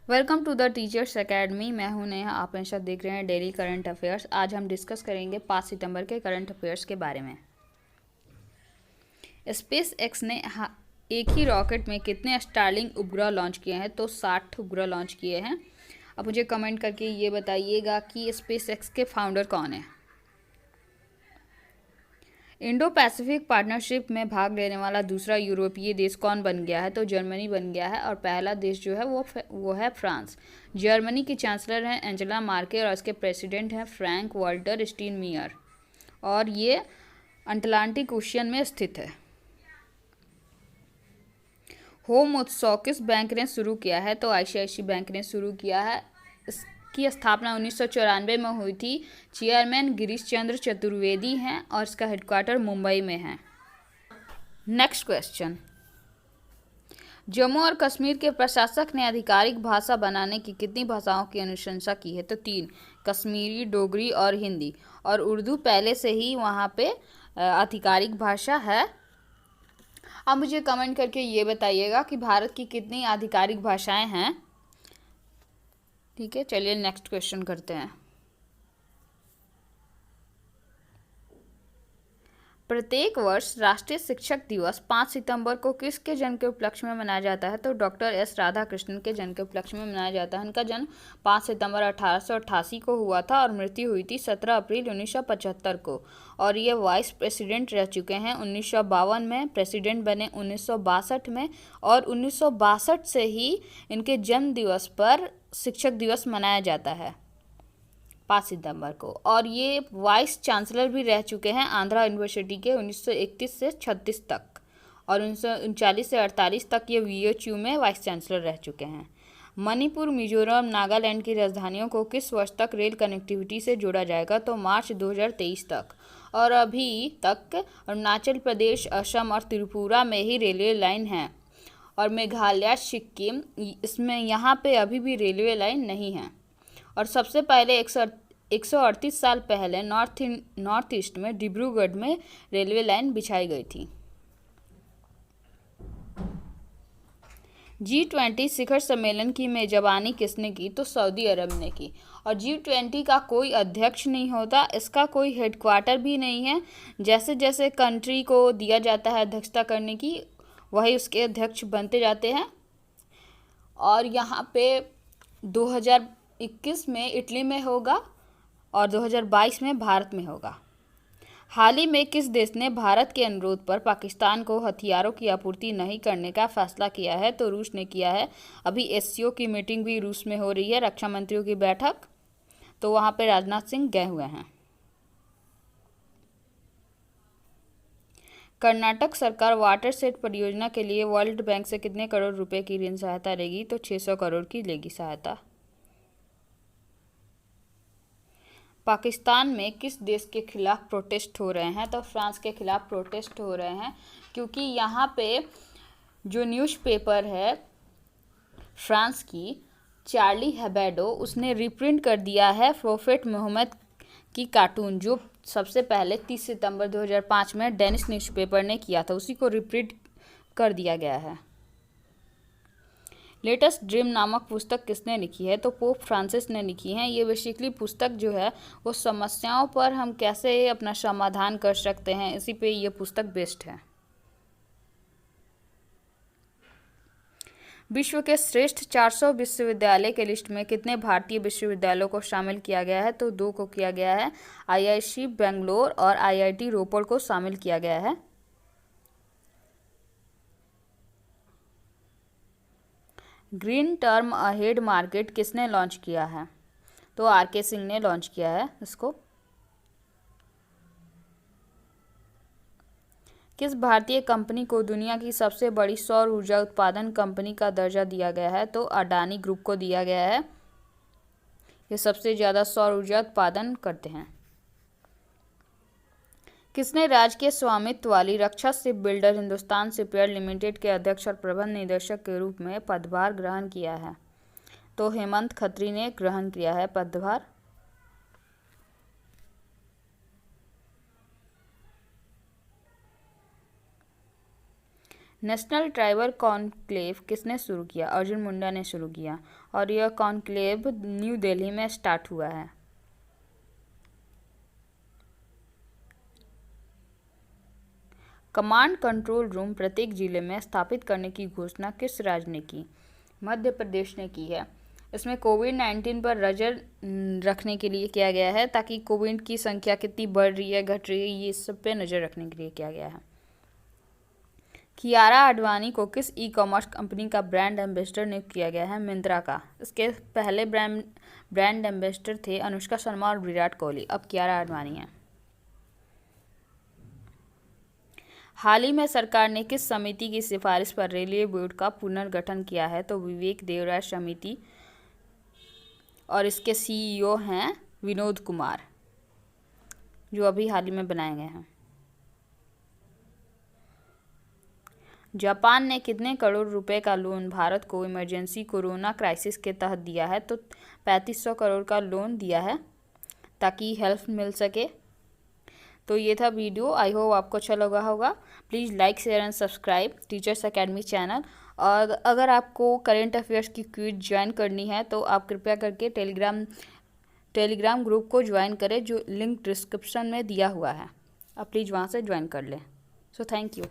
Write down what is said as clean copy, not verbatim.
Welcome to the teachers academy. मैं हूं नेहा। आप हमेशा देख रहे हैं डेली करंट अफेयर्स। आज हम डिस्कस करेंगे 5 सितंबर के करंट अफेयर्स के बारे में। स्पेस एक्स ने एक ही रॉकेट में कितने स्टारलिंक उपग्रह लॉन्च किए हैं? तो 60 उपग्रह लॉन्च किए हैं। अब मुझे कमेंट करके ये बताइएगा कि स्पेस एक्स के फाउंडर कौन है। इंडो पैसिफिक पार्टनरशिप में भाग लेने वाला दूसरा यूरोपीय देश कौन बन गया है? तो जर्मनी बन गया है। और पहला देश जो है वो है फ्रांस। जर्मनी की चांसलर हैं एंजेला मार्केल और इसके प्रेसिडेंट हैं फ्रैंक वॉल्टर स्टीनमीयर। और ये अटलांटिक ओशियन में स्थित है। होम उत्सव किस बैंक ने शुरू किया है? तो आईसीआईसी बैंक ने शुरू किया है। इसकी स्थापना 1994 में हुई थी। चेयरमैन गिरीश चंद्र चतुर्वेदी हैं और इसका हेडक्वार्टर मुंबई में है। Next question. जम्मू और कश्मीर के प्रशासक ने आधिकारिक भाषा बनाने की कितनी भाषाओं की अनुशंसा की है? तो 3, कश्मीरी, डोगरी और हिंदी। और उर्दू पहले से ही वहाँ पे आधिकारिक भाषा है। अब मुझे कमेंट करके ये बताइएगा कि भारत की कितनी आधिकारिक भाषाएं हैं। ठीक है, चलिए नेक्स्ट क्वेश्चन करते हैं। प्रत्येक वर्ष राष्ट्रीय शिक्षक दिवस 5 सितंबर को किसके जन्म के उपलक्ष्य में मनाया जाता है? तो डॉक्टर एस राधाकृष्णन के जन्म के उपलक्ष्य में मनाया जाता है। इनका जन्म 5 सितंबर 1888 को हुआ था और मृत्यु हुई थी 17 अप्रैल 1975 को। और ये वाइस प्रेसिडेंट रह चुके हैं 1952 में, प्रेसिडेंट बने 1962 में। और 1962 से ही इनके जन्म दिवस पर शिक्षक दिवस मनाया जाता है 5 सितंबर को। और ये वाइस चांसलर भी रह चुके हैं आंध्रा यूनिवर्सिटी के 1931 से 36 तक। और 1939 से 48 तक ये वीएचयू में वाइस चांसलर रह चुके हैं। मणिपुर, मिजोरम, नागालैंड की राजधानियों को किस वर्ष तक रेल कनेक्टिविटी से जोड़ा जाएगा? तो मार्च 2023 तक। और अभी तक अरुणाचल प्रदेश, असम और त्रिपुरा में ही रेलवे लाइन है। और मेघालय, सिक्किम, इसमें यहाँ पे अभी भी रेलवे लाइन नहीं है। और सबसे पहले 138 साल पहले नॉर्थ ईस्ट में डिब्रूगढ़ में रेलवे लाइन बिछाई गई थी। G20 शिखर सम्मेलन की मेजबानी किसने की? तो सऊदी अरब ने की। और G20 का कोई अध्यक्ष नहीं होता, इसका कोई हेडक्वार्टर भी नहीं है। जैसे जैसे कंट्री को दिया जाता है अध्यक्षता करने की, वही उसके अध्यक्ष बनते जाते हैं। और यहाँ पे 2021 में इटली में होगा और 2022 में भारत में होगा। हाल ही में किस देश ने भारत के अनुरोध पर पाकिस्तान को हथियारों की आपूर्ति नहीं करने का फैसला किया है? तो रूस ने किया है। अभी एससीओ की मीटिंग भी रूस में हो रही है, रक्षा मंत्रियों की बैठक, तो वहाँ पे राजनाथ सिंह गए हुए हैं। कर्नाटक सरकार वाटर सेट परियोजना के लिए वर्ल्ड बैंक से कितने करोड़ रुपए की ऋण सहायता लेगी? तो 600 करोड़ की लेगी सहायता। पाकिस्तान में किस देश के खिलाफ प्रोटेस्ट हो रहे हैं? तो फ्रांस के खिलाफ प्रोटेस्ट हो रहे हैं, क्योंकि यहाँ पे जो न्यूज़पेपर है फ्रांस की, चार्ली हेब्डो, उसने रिप्रिंट कर दिया है प्रोफेट मोहम्मद की कार्टून, जो सबसे पहले 30 सितंबर 2005 में डेनिश न्यूज़पेपर ने किया था, उसी को रिप्रिंट कर दिया गया है। लेटेस्ट ड्रीम नामक पुस्तक किसने लिखी है? तो पोप फ्रांसिस ने लिखी है। ये बेसिकली पुस्तक जो है वो समस्याओं पर हम कैसे अपना समाधान कर सकते हैं, इसी पे ये पुस्तक बेस्ड है। विश्व के श्रेष्ठ 400 विश्वविद्यालय के लिस्ट में कितने भारतीय विश्वविद्यालयों को शामिल किया गया है? तो 2 को किया गया है। आईआईटी बेंगलोर और आईआईटी रोपड़ को शामिल किया गया है। ग्रीन टर्म अहेड मार्केट किसने लॉन्च किया है? तो आरके सिंह ने लॉन्च किया है इसको। किस भारतीय कंपनी को दुनिया की सबसे बड़ी सौर ऊर्जा उत्पादन कंपनी का दर्जा दिया गया है? तो अडानी ग्रुप को दिया गया है। ये सबसे ज़्यादा सौर ऊर्जा उत्पादन करते हैं। किसने राजकीय स्वामित्व वाली रक्षा ship builder Hindustan shipyard limited के अध्यक्ष और प्रबंध निदेशक के रूप में पदभार ग्रहण किया है? तो हेमंत खत्री ने ग्रहण किया है पदभार। नेशनल ट्राइबल कॉन्क्लेव किसने शुरू किया? अर्जुन मुंडा ने शुरू किया और यह कॉन्क्लेव न्यू दिल्ली में स्टार्ट हुआ है। कमांड कंट्रोल रूम प्रत्येक जिले में स्थापित करने की घोषणा किस राज्य ने की? मध्य प्रदेश ने की है। इसमें कोविड-19 पर नज़र रखने के लिए किया गया है, ताकि कोविड की संख्या कितनी बढ़ रही है, घट रही है, ये सब पे नज़र रखने के लिए किया गया है। कियारा आडवाणी को किस ई कॉमर्स कंपनी का ब्रांड एम्बेसडर नियुक्त किया गया है? मिंत्रा का। इसके पहले ब्रांड एम्बेसडर थे अनुष्का शर्मा और विराट कोहली, अब कियारा आडवाणी है। हाल ही में सरकार ने किस समिति की सिफारिश पर रेलवे बोर्ड का पुनर्गठन किया है? तो विवेक देवराय समिति, और इसके सीईओ हैं विनोद कुमार, जो अभी हाल ही में बनाए गए हैं। जापान ने कितने करोड़ रुपए का लोन भारत को इमरजेंसी कोरोना क्राइसिस के तहत दिया है? तो 3500 करोड़ का लोन दिया है, ताकि हेल्प मिल सके। तो ये था वीडियो, आई होप आपको अच्छा लगा होगा। Please like, share and subscribe teachers academy channel. और अगर आपको करेंट अफेयर्स की क्विज ज्वाइन करनी है तो आप कृपया करके टेलीग्राम ग्रुप को ज्वाइन करें, जो लिंक डिस्क्रिप्शन में दिया हुआ है। आप प्लीज़ वहाँ से ज्वाइन कर लें। So thank you.